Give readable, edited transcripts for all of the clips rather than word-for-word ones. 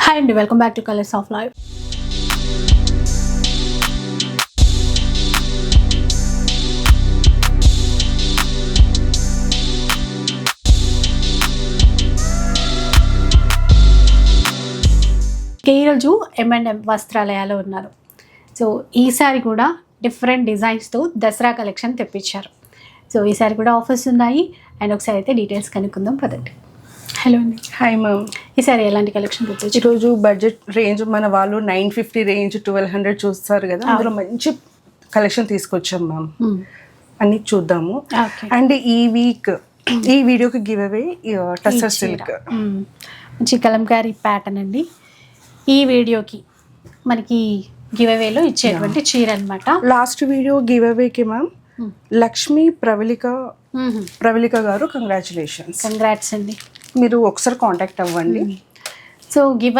Hi and welcome back to Colors of Life. ఈరోజు M&M వస్త్రాలయాలో ఉన్నారు. So ఈసారి కూడా డిఫరెంట్ డిజైన్స్తో దసరా కలెక్షన్ తెప్పించారు. సో ఈసారి కూడా ఆఫర్స్ ఉన్నాయి అండ్ ఒకసారి అయితే డీటెయిల్స్ కనుక్కుందాం పదండి. హలో అండి. Hi ma'am. ఈసారి ఎలాంటి కలెక్షన్ తెప్పించారు? ఈరోజు బడ్జెట్ రేంజ్ మన వాళ్ళు 950 రేంజ్ 1200 చూస్తారు కదా, అందులో మంచి కలెక్షన్ తీసుకొచ్చాం మ్యామ్. అన్ని చూద్దాము. అండ్ ఈ వీడియోకి గివ్ అవే టస్సర్ సిల్క్ మంచి కలంకారీ ప్యాటర్న్ అండి. ఈ వీడియోకి మనకి గివ్ అవేలో ఇచ్చేటువంటి చీర అనమాట. లాస్ట్ వీడియో గివ్ అవేకి ma'am Lakshmi Pravallika garu congratulations. Congrats అండి. మీరు ఒకసారి కాంటాక్ట్ అవ్వండి. సో గివ్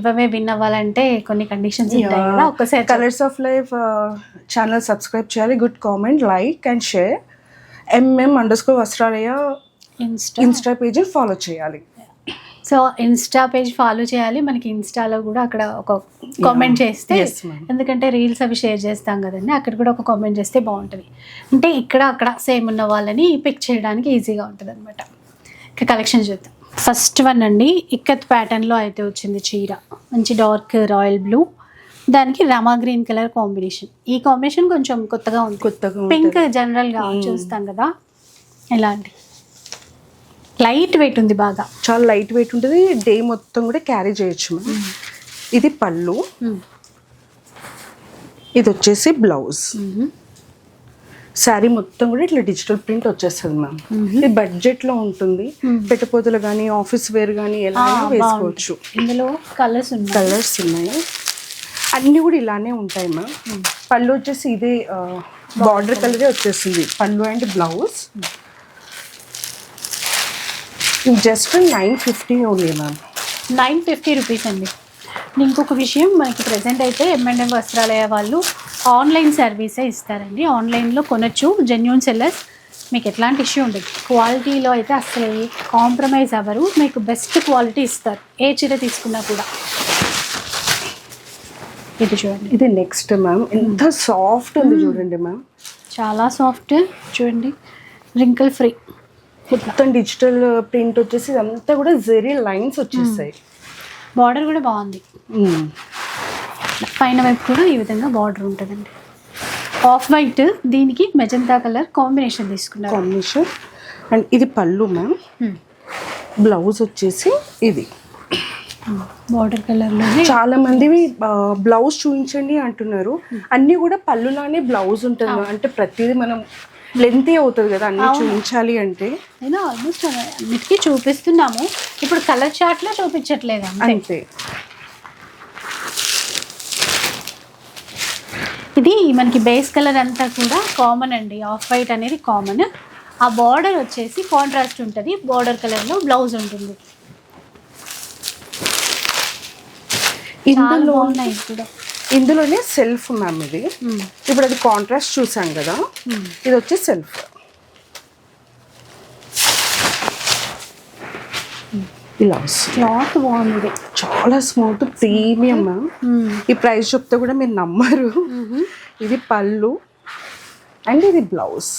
అవే విన్ అవ్వాలంటే కొన్ని కండిషన్స్ ఉంటాయి కదా, ఒకసారి colours of life channel subscribe చేయాలి, good comment, like and share, MM_ Vastralaya insta page follow చేయాలి. సో ఇన్స్టా పేజ్ ఫాలో చేయాలి. మనకి ఇన్స్టాలో కూడా అక్కడ ఒక కామెంట్ చేస్తే, ఎందుకంటే రీల్స్ అవి షేర్ చేస్తాం కదండి, అక్కడ కూడా ఒక కామెంట్ చేస్తే బాగుంటుంది. అంటే ఇక్కడ అక్కడ సేమ్ ఉన్న వాళ్ళని పిక్ చేయడానికి ఈజీగా ఉంటుంది అనమాట. ఇక కలెక్షన్ చూద్దాం. ఫస్ట్ వన్ అండి, ఇక్కత్ ప్యాటర్న్లో అయితే వచ్చింది చీర. మంచి డార్క్ రాయల్ బ్లూ, దానికి రామా గ్రీన్ కలర్ కాంబినేషన్. ఈ కాంబినేషన్ కొంచెం కొత్తగా ఉంది. పింక్ జనరల్గా చూస్తాం కదా, ఇలాంటి లైట్ వెయిట్ ఉంది, బాగా చాలా లైట్ వెయిట్ ఉంటుంది. డే మొత్తం కూడా క్యారీ చేయొచ్చు. ఇది పళ్ళు, ఇది వచ్చేసి బ్లౌజ్. శారీ మొత్తం కూడా ఇట్లా డిజిటల్ ప్రింట్ వచ్చేస్తుంది మ్యామ్. ఇది బడ్జెట్లో ఉంటుంది. పెట్టపోతలు కానీ ఆఫీస్ వేర్ కానీ ఎలా వేసుకోవచ్చు. ఇందులో కలర్స్ ఉన్నాయి, అన్నీ కూడా ఇలానే ఉంటాయి మ్యామ్. పళ్ళు వచ్చేసి ఇదే బార్డర్ కలరే వచ్చేస్తుంది పళ్ళు and blouse. Just 950 only ma'am. 950 rupees అండి. ఇంకొక విషయం, మనకి ప్రజెంట్ అయితే M&M వస్త్రాలయ వాళ్ళు ఆన్లైన్ సర్వీసే ఇస్తారండి. ఆన్లైన్లో కొనొచ్చు, జెన్యూన్ సెల్లర్స్, మీకు ఎట్లాంటి ఇష్యూ ఉండదు. క్వాలిటీలో అయితే అసలు కాంప్రమైజ్ అవ్వరు, మీకు బెస్ట్ క్వాలిటీ ఇస్తారు ఏ చీర తీసుకున్నా కూడా. ఇది చూడండి, ఇది నెక్స్ట్ మ్యామ్. ఎంత సాఫ్ట్ ఉంది చూడండి మ్యామ్, చాలా సాఫ్ట్. చూడండి, రింకిల్ ఫ్రీ, మొత్తం డిజిటల్ ప్రింట్ వచ్చేసి ఇదంతా కూడా జెరీ లైన్స్ వచ్చేస్తాయి. బార్డర్ కూడా బాగుంది. పైన వైపు కూడా ఈ విధంగా బార్డర్ ఉంటుందండి. ఆఫ్ వైట్, దీనికి మెజంతా కలర్ కాంబినేషన్ తీసుకున్నారు. కాంబినేషన్. అండ్ ఇది పళ్ళు మ్యామ్. బ్లౌజ్ వచ్చేసి ఇది బార్డర్ కలర్లో. చాలా మంది బ్లౌజ్ చూపించండి అంటున్నారు. అన్నీ కూడా పళ్ళులానే బ్లౌజ్ ఉంటుంది. అంటే ప్రతిదీ మనం లెంతీ అవుతుంది కదా అన్ని చూపించాలి అంటే. నేను ఆల్మోస్ట్ అన్నిటికీ చూపిస్తున్నాము, ఇప్పుడు కలర్ చార్ట్లో చూపించట్లేదు అంతే. ఇది మనకి బేస్ కలర్ అంతా కూడా కామన్ అండి. ఆఫ్ వైట్ అనేది కామన్. ఆ బార్డర్ వచ్చేసి కాంట్రాస్ట్ ఉంటుంది, బార్డర్ కలర్లో బ్లౌజ్ ఉంటుంది. ఇందులోనే సెల్ఫ్ మ్యామ్. ఇది ఇప్పుడు అది కాంట్రాస్ట్ చూసాం కదా, ఇది వచ్చి సెల్ఫ్. క్లాత్ బాగుంది, చాలా స్మూత్ ప్రీమియం మ్యామ్. ఈ ప్రైస్ చెప్తే కూడా మీరు నమ్మరు. ఇది పళ్ళు అండ్ ఇది బ్లౌజ్.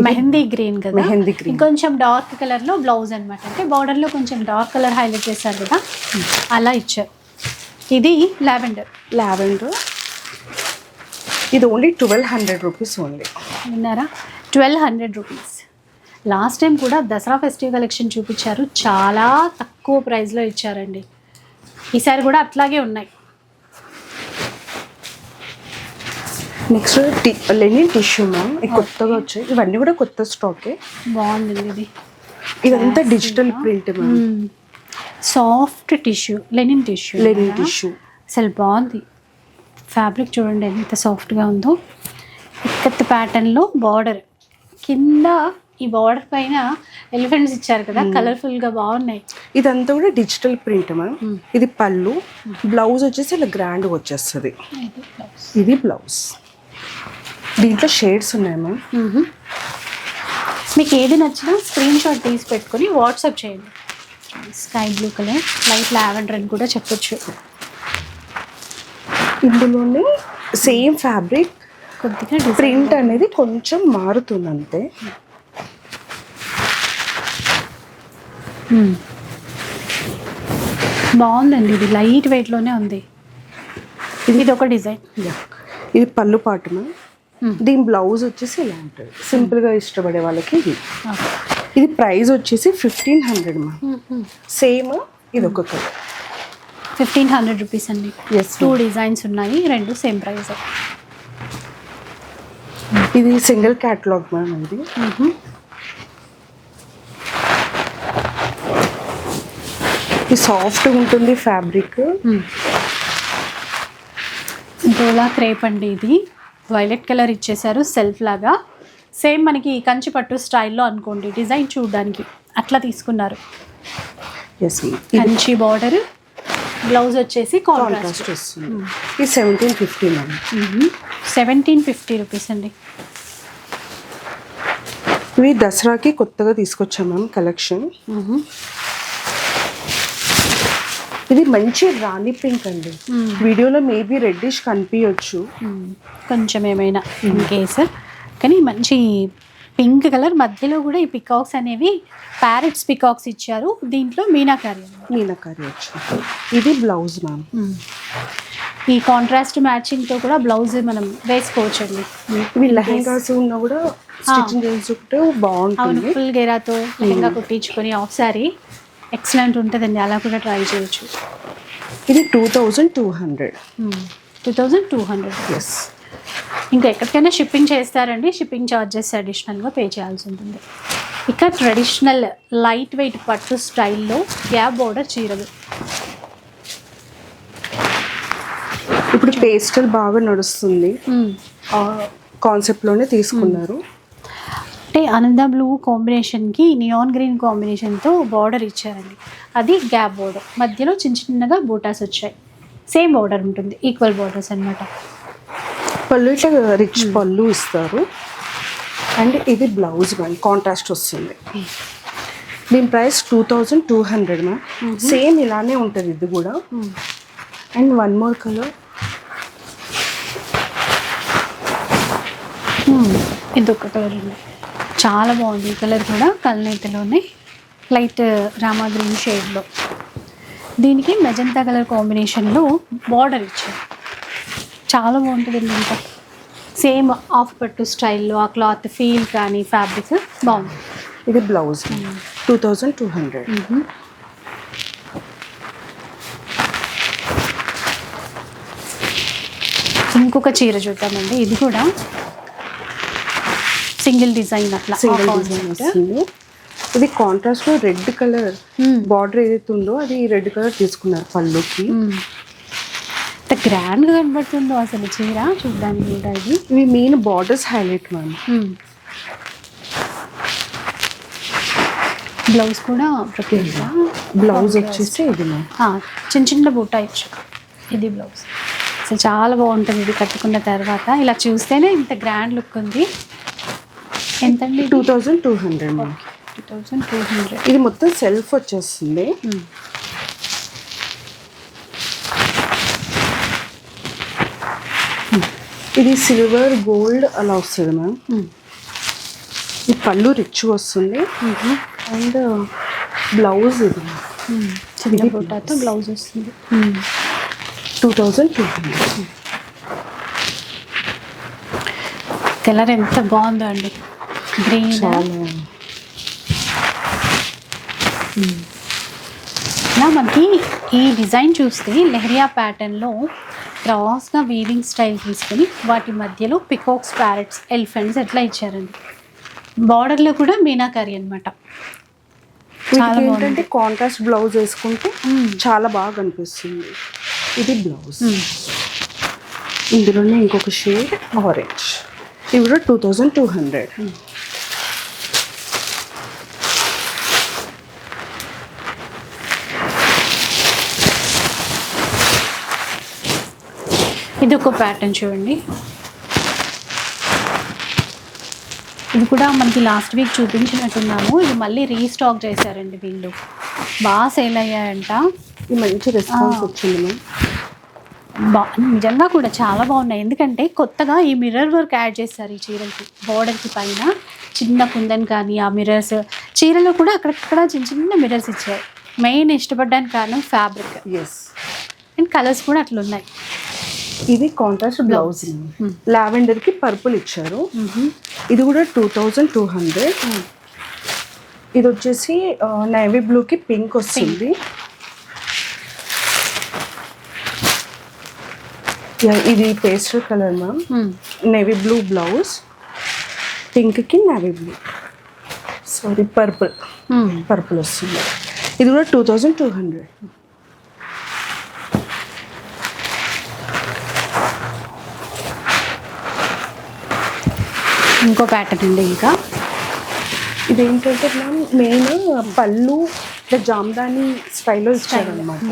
మెహందీ గ్రీన్ కదా, మెహందీ గ్రీన్, కొంచెం డార్క్ కలర్లో బ్లౌజ్ అనమాట. అంటే బార్డర్లో కొంచెం డార్క్ కలర్ హైలైట్ చేశారు కదా, అలా ఇచ్చారు. ఇది లావెండర్. ఇది ఓన్లీ 1200 రూపీస్ ఓన్లీ. విన్నారా, 1200 రూపీస్. లాస్ట్ టైం కూడా దసరా ఫెస్టివ్ కలెక్షన్ చూపించారు, చాలా తక్కువ ప్రైస్లో ఇచ్చారండి. ఈసారి కూడా అట్లాగే ఉన్నాయి. Next linen tissue ma'am. కొత్తగా వచ్చాయి, ఇవన్నీ కూడా కొత్త స్టాకే. బాగుంది. ఇదంతా digital print ma'am. Soft tissue, linen tissue. అసలు బాగుంది. ఫ్యాబ్రిక్ చూడండి ఎంత సాఫ్ట్గా ఉందో. ఇక్కత్ ప్యాటర్న్లో బార్డర్ కింద, ఈ బార్డర్ పైన ఎలిఫెంట్స్ ఇచ్చారు కదా, కలర్ఫుల్గా బాగున్నాయి. ఇదంతా కూడా డిజిటల్ ప్రింట్ మ్యామ్. ఇది పళ్ళు, బ్లౌజ్ వచ్చేసి ఇలా గ్రాండ్గా వచ్చేస్తుంది. ఇది బ్లౌజ్. దీంట్లో షేడ్స్ ఉన్నాయి మ్యామ్. మీకు ఏది నచ్చినా స్క్రీన్ షాట్ తీసి పెట్టుకొని వాట్సాప్ చేయండి. Sky blue colour, light lavender అని కూడా చెప్పొచ్చు. ఇందులోనే సేమ్ ఫ్యాబ్రిక్, కొద్దిగా ప్రింట్ అనేది కొంచెం మారుతుంది అంతే. బాగుందండి, ఇది లైట్ వెయిట్లోనే ఉంది. ఇది ఒక డిజైన్. ఇది పళ్ళు పాటు మ్యామ్. దీని బ్లౌజ్ వచ్చేసి ఇలా ఉంటుంది, సింపుల్గా ఇష్టపడే వాళ్ళకి ఇది. ఇది ప్రైస్ వచ్చేసి 1500 మ్యామ్. సేమ్ ఇది ఒక కలర్ 1500 రూపీస్ అండి. Yes, 2 డిజైన్స్ ఉన్నాయి, 2 సేమ్ ప్రైస్. ఇది సింగిల్ క్యాటలాగ్ మ్యామ్. ఇది ఇది సాఫ్ట్గా ఉంటుంది ఫ్యాబ్రిక్. డోలా క్రేప్ అండి. ఇది వైలెట్ కలర్ ఇచ్చేసారు సెల్ఫ్ లాగా. సేమ్ మనకి కంచి పట్టు స్టైల్లో అనుకోండి, డిజైన్ చూడడానికి అట్లా తీసుకున్నారు. Yes ma'am. Kanchi border, blouse వచ్చేసి కాంట్రాస్ట్. కాంట్రాస్ట్ వస్తుంది. ఇది 1750 మ్యామ్. 1750 రూపీస్ అండి. ఇవి దసరాకి కొత్తగా తీసుకొచ్చాం మ్యామ్ కలెక్షన్. ఇది మంచి రాణి పింక్ అండి. వీడియోలో మేబీ రెడ్డిష్ కనిపించవచ్చు కొంచెం ఏమైనా ఇన్ కేసు, కానీ మంచి పింక్ కలర్. మధ్యలో కూడా ఈ పికాక్స్ అనేవి ప్యారెట్స్ పికాక్స్ ఇచ్చారు. దీంట్లో మీనాకారి వచ్చింది. ఇది బ్లౌజ్ మ్యామ్. ఈ కాంట్రాస్ట్ మ్యాచింగ్తో కూడా బ్లౌజ్ మనం వేసుకోవచ్చు అండి. ఇవి లెహెంగాస్ ఉన్నా కూడా స్టిచ్చింగ్ చేసుకుంటే బాగుంటుంది. ఫుల్ గేరాతో లెహెంగా కుట్టించుకొని ఆఫ్ సారీ ఎక్సలెంట్ ఉంటుందండి, అలా కూడా ట్రై చేయొచ్చు. ఇది 2200. 2200. ఎస్. ఇంకా ఎక్కడికైనా షిప్పింగ్ చేస్తారండి, షిప్పింగ్ ఛార్జెస్ అడిషనల్గా పే చేయాల్సి ఉంటుంది. ఇక ట్రెడిషనల్ లైట్ వెయిట్ పట్టు స్టైల్లో గ్యాప్ బోర్డర్ చీరలు. ఇప్పుడు పేస్టల్ బాగా నడుస్తుంది, కాన్సెప్ట్లోనే తీసుకున్నారు. అంటే ఆనంద బ్లూ కాంబినేషన్కి నియాన్ గ్రీన్ కాంబినేషన్తో బార్డర్ ఇచ్చారండి. అది గ్యాప్ బోర్డర్, మధ్యలో చిన్న చిన్నగా బూటాస్ వచ్చాయి. సేమ్ బార్డర్ ఉంటుంది, ఈక్వల్ బార్డర్స్ అనమాట. పళ్ళు ఇట్లా రిచ్ పళ్ళు ఇస్తారు. అండ్ ఇది బ్లౌజ్ మ్యామ్, కాంట్రాస్ట్ వస్తుంది. దీని ప్రైస్ 2200 మ్యామ్. సేమ్ ఇలానే ఉంటుంది ఇది కూడా. అండ్ వన్ మోర్ కలర్, ఇదొక కలర్ అండి, చాలా బాగుంది. ఈ కలర్ కూడా కల్నేతలోనే లైట్ రామా గ్రీన్ షేడ్లో. దీనికి మెజంతా కలర్ కాంబినేషన్లో బార్డర్ ఇచ్చారు, చాలా బాగుంటుందండి. ఇంకా సేమ్ ఆఫ్ పట్టు స్టైల్లో ఆ క్లాత్ ఫీల్ కానీ ఫ్యాబ్రిక్ బాగుంది. ఇది బ్లౌజ్ 2200. ఇంకొక చీర చూద్దామండి. ఇది కూడా సింగిల్ డిజైన్ అట్లా. ఇది కాంట్రాస్ట్ లో రెడ్ కలర్ బార్డర్ ఏదైతే ఉందో అది రెడ్ కలర్ తీసుకున్నారు పళ్ళుకి. ఎంత గ్రాండ్ గా కనబడుతుందో అసలు చీర చూడడానికి కూడా. ఇది ఇవి main borders highlight ma'am. Blouse కూడా బ్లౌజ్ వచ్చేసి ఇది మ్యామ్, చిన్న చిన్న బూటా ఇచ్చు. ఇది బ్లౌజ్ అసలు చాలా బాగుంటుంది. ఇది కట్టుకున్న తర్వాత ఇలా చూస్తేనే ఇంత గ్రాండ్ లుక్ ఉంది. ఎంతండి? 2200 మ్యామ్. 2200. ఇది మొత్తం సెల్ఫ్ వచ్చేస్తుంది. ఇది సిల్వర్ గోల్డ్ అలా వస్తుంది మ్యామ్. ఈ పళ్ళు రిచ్ వస్తుంది. అండ్ బ్లౌజ్ ఇది చిన్న బూటాతో బ్లౌజ్ వస్తుంది. 2200. కలర్ ఎంత బాగుందో అండి, గ్రీన్. ఇలా మనకి ఈ డిజైన్ చూస్తే లెహరియా ప్యాటర్న్లో క్రాస్గా వీవింగ్ స్టైల్ తీసుకుని వాటి మధ్యలో పికాక్స్, ప్యారెట్స్, ఎలిఫెంట్స్ ఎట్లా ఇచ్చారండి. బార్డర్లో కూడా మీనాకారి అనమాట. చాలా ఏంటంటే కాంట్రాస్ట్ బ్లౌజ్ వేసుకుంటే చాలా బాగా కనిపిస్తుంది. ఇది బ్లౌజ్. ఇందులోనే ఇంకొక షేడ్ ఆరెంజ్. ఇవి కూడా 2200. ఇది ఒక ప్యాటర్న్ చూడండి. ఇది కూడా మనకి లాస్ట్ వీక్ చూపించినట్టున్నాము. ఇది మళ్ళీ రీస్టాక్ చేశారండి వీళ్ళు. బాగా సేల్ అయ్యాయంట. ఈ మంచి రెస్పాన్స్ వచ్చింది మ్యామ్. నిజంగా కూడా చాలా బాగున్నాయి. ఎందుకంటే కొత్తగా ఈ మిర్రర్ వర్క్ యాడ్ చేస్తారు ఈ చీరలకి. బోర్డర్కి పైన చిన్న కుందన్ కానీ ఆ మిర్రర్స్, చీరలో కూడా అక్కడక్కడ చిన్న చిన్న మిర్రర్స్ ఇచ్చారు. మెయిన్ ఇష్టపడడానికి కారణం ఫ్యాబ్రిక్. ఎస్. అండ్ కలర్స్ కూడా అట్లా ఉన్నాయి. ఇది కాంట్రాస్ట్ బ్లౌజ్. లావెండర్కి పర్పుల్ ఇచ్చారు. ఇది కూడా 2200. ఇది వచ్చేసి నేవీ బ్లూకి పింక్ వస్తుంది. ఇది pastel colour ma'am. Navy blue blouse, పింక్కి నేవీ బ్లూ, సారీ పర్పుల్ వస్తుంది. ఇది కూడా 2200. ఇంకో ప్యాటర్న్ అండి. ఇంకా ఇదేంటంటే మ్యామ్ మెయిన్ పళ్ళు ఇట్లా జామ్దాని స్టైల్లో ఇచ్చారనమాట.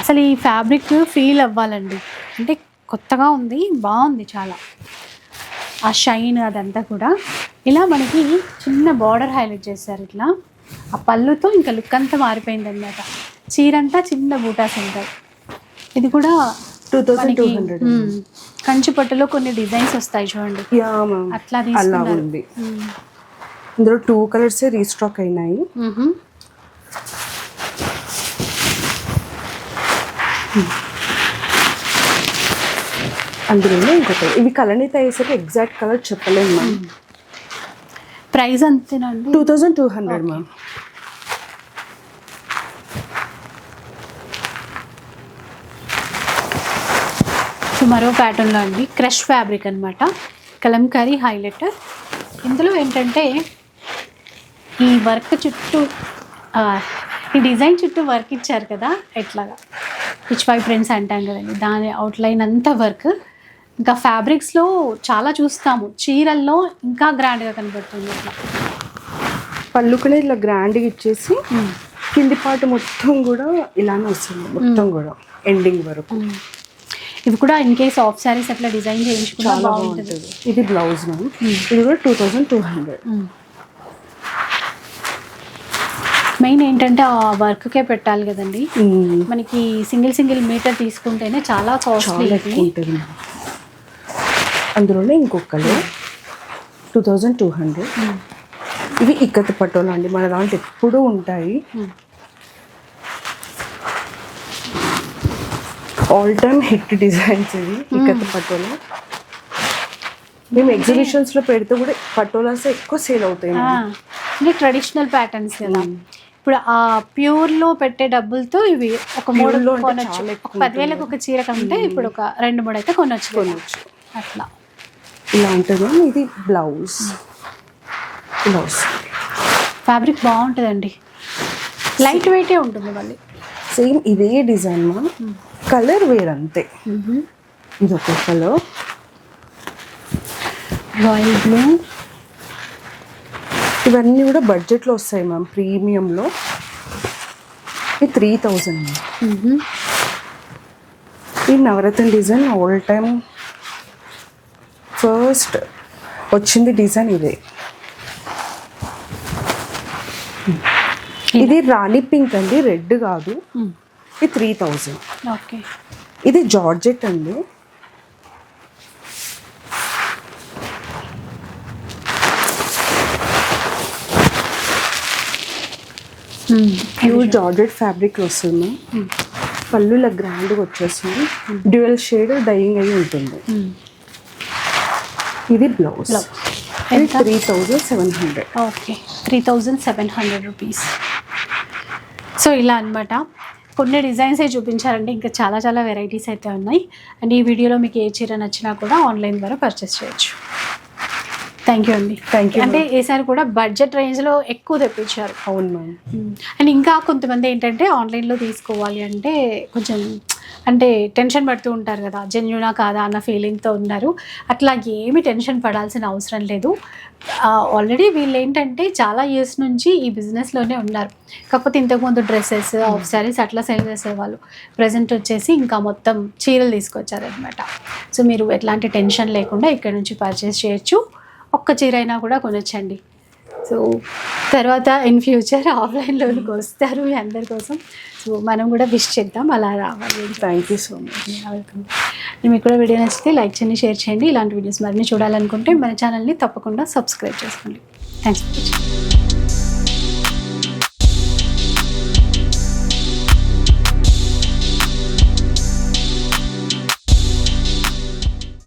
అసలు ఈ ఫ్యాబ్రిక్ ఫీల్ అవ్వాలండి. అంటే కొత్తగా ఉంది, బాగుంది చాలా. ఆ షైన్ అదంతా కూడా ఇలా మనకి చిన్న బార్డర్ హైలైట్ చేశారు. ఇట్లా ఆ పళ్ళుతో ఇంకా లుక్ అంతా మారిపోయింది అనమాట. చీరంతా చిన్న బూటాస్ ఉంటాయి. ఇది కూడా 2200. కంచి పట్టులో కొన్ని డిజైన్స్ వస్తాయి చూడండి, అట్లా అలా తీసుకున్నారు. ఉంది. ఇందులో 2 కలర్స్ రీస్టాక్ అయినాయి. అందులో ఇంకొక ఇవి కలర్ని అయ్యేసరికి ఎగ్జాక్ట్ కలర్ చెప్పలేము మ్యామ్. ప్రైస్ అంతేనండి? 2200 మ్యామ్. సో మరో ప్యాటర్న్లో అండి, క్రష్ ఫ్యాబ్రిక్ అనమాట, కలంకారీ హైలైటర్. ఇందులో ఏంటంటే ఈ వర్క్ చుట్టూ ఈ డిజైన్ చుట్టూ వర్క్ ఇచ్చారు కదా, ఎట్లాగా పిచ్ పై ప్రింట్స్ అంటాం కదండి, దాని అవుట్లైన్ అంతా వర్క్. ఇంకా ఫ్యాబ్రిక్స్లో చాలా చూస్తాము, చీరల్లో ఇంకా గ్రాండ్గా కనబడుతుంది. ఇట్లా పళ్ళుకునే ఇలా గ్రాండ్గా ఇచ్చేసి కింది పాటు మొత్తం కూడా ఇలానే వస్తుంది, మొత్తం కూడా ఎండింగ్ వరకు. ఇవి కూడా ఇన్ కేస్ ఆఫ్ శారీస్ అట్లా డిజైన్ చేయించుకుంటే చాలా బాగుంటుంది. ఇది బ్లౌజ్ మ్యామ్. ఇది కూడా 2200. మెయిన్ ఏంటంటే ఆ వర్క్కే పెట్టాలి కదండి. మనకి సింగిల్ మీటర్ తీసుకుంటేనే చాలా కాస్ట్లీ ఉంటుంది. అందులోనే ఇంకొకరు 2200. ఇవి ఇక్కత్ పటోలా అండి, మన దాంట్లో ఎప్పుడూ ఉంటాయి. ఆల్ టైమ్ హిట్ డిజైన్స్ ఇవి ఇక్కత్ పటోలా. మేము ఎగ్జిబిషన్స్లో పెడితే కూడా పటోలాస్ ఎక్కువ సేల్ అవుతాయి. అంటే ట్రెడిషనల్ ప్యాటర్న్స్ కదా. ఇప్పుడు ఆ ప్యూర్లో పెట్టే డబ్బులతో ఇవి ఒక 3 కొనొచ్చు. 10,000కి ఒక చీర కంటే ఇప్పుడు ఒక 2-3 అయితే కొనొచ్చు. అట్లా ఇలా ఉంటుంది. ఇది బ్లౌజ్ ఫ్యాబ్రిక్ బాగుంటుందండి, లైట్ వెయిటే ఉంటుంది. మళ్ళీ సేమ్ ఇదే డిజైన్ మా కలర్ వేర్ అంతే. ఇది ఒక కలర్ రాయల్ బ్లూ. ఇవన్నీ కూడా బడ్జెట్లో వస్తాయి మ్యామ్, ప్రీమియంలో. ఇది 3000. ఈ నవరత్న డిజైన్ ఆల్ టైమ్ ఫస్ట్ వచ్చింది డిజైన్ ఇదే. ఇది రాణి పింక్ అండి, రెడ్ కాదు. ఇది 3000. ఓకే. ఇది జార్జెట్ అండి. ప్యూర్ జార్జెట్ ఫ్యాబ్రిక్ వస్తుంది. పళ్ళు ఇలా గ్రాండ్గా వచ్చేస్తుంది. డ్యూయల్ షేడ్ డైయింగ్ అయి ఉంటుంది. ఇది బ్లౌజ్. ఇది 3700. Okay, 3700 rupees. సో ఇలా అనమాట. కొన్ని డిజైన్సే చూపించారంటే ఇంకా చాలా చాలా వెరైటీస్ అయితే ఉన్నాయి. అండ్ ఈ వీడియోలో మీకు ఏ చీర నచ్చినా కూడా ఆన్లైన్ ద్వారా పర్చేస్ చేయొచ్చు. థ్యాంక్ యూ అండి. Thank you. అంటే ఈసారి కూడా బడ్జెట్ రేంజ్లో ఎక్కువ తెప్పించారు. అవును మ్యామ్. అండ్ ఇంకా కొంతమంది ఏంటంటే ఆన్లైన్లో తీసుకోవాలి అంటే కొంచెం అంటే టెన్షన్ పడుతూ ఉంటారు కదా, జెన్యూనా కాదా అన్న ఫీలింగ్తో ఉన్నారు. అట్లా ఏమి టెన్షన్ పడాల్సిన అవసరం లేదు. ఆల్రెడీ వీళ్ళు ఏంటంటే చాలా ఇయర్స్ నుంచి ఈ బిజినెస్లోనే ఉన్నారు. కాకపోతే ఇంతకుముందు డ్రెస్సెస్, ఆఫ్ శారీస్ అట్లా సేల్ చేసేవాళ్ళు. ప్రజెంట్ వచ్చేసి ఇంకా మొత్తం చీరలు తీసుకొచ్చారనమాట. సో మీరు ఎట్లాంటి టెన్షన్ లేకుండా ఇక్కడ నుంచి పర్చేస్ చేయొచ్చు. ఒక్క చీర అయినా కూడా కొనొచ్చండి. సో తర్వాత ఇన్ ఫ్యూచర్ ఆఫ్లైన్లోకి వస్తారు మీ అందరి కోసం. సో మనం కూడా విష్ చేద్దాం అలా రావాలి. Thank you so much. Welcome. మీకు కూడా వీడియో నచ్చితే లైక్ చేయండి, షేర్ చేయండి. ఇలాంటి వీడియోస్ మరిన్ని చూడాలనుకుంటే మన ఛానల్ని తప్పకుండా సబ్స్క్రైబ్ చేసుకోండి. Thanks for watching.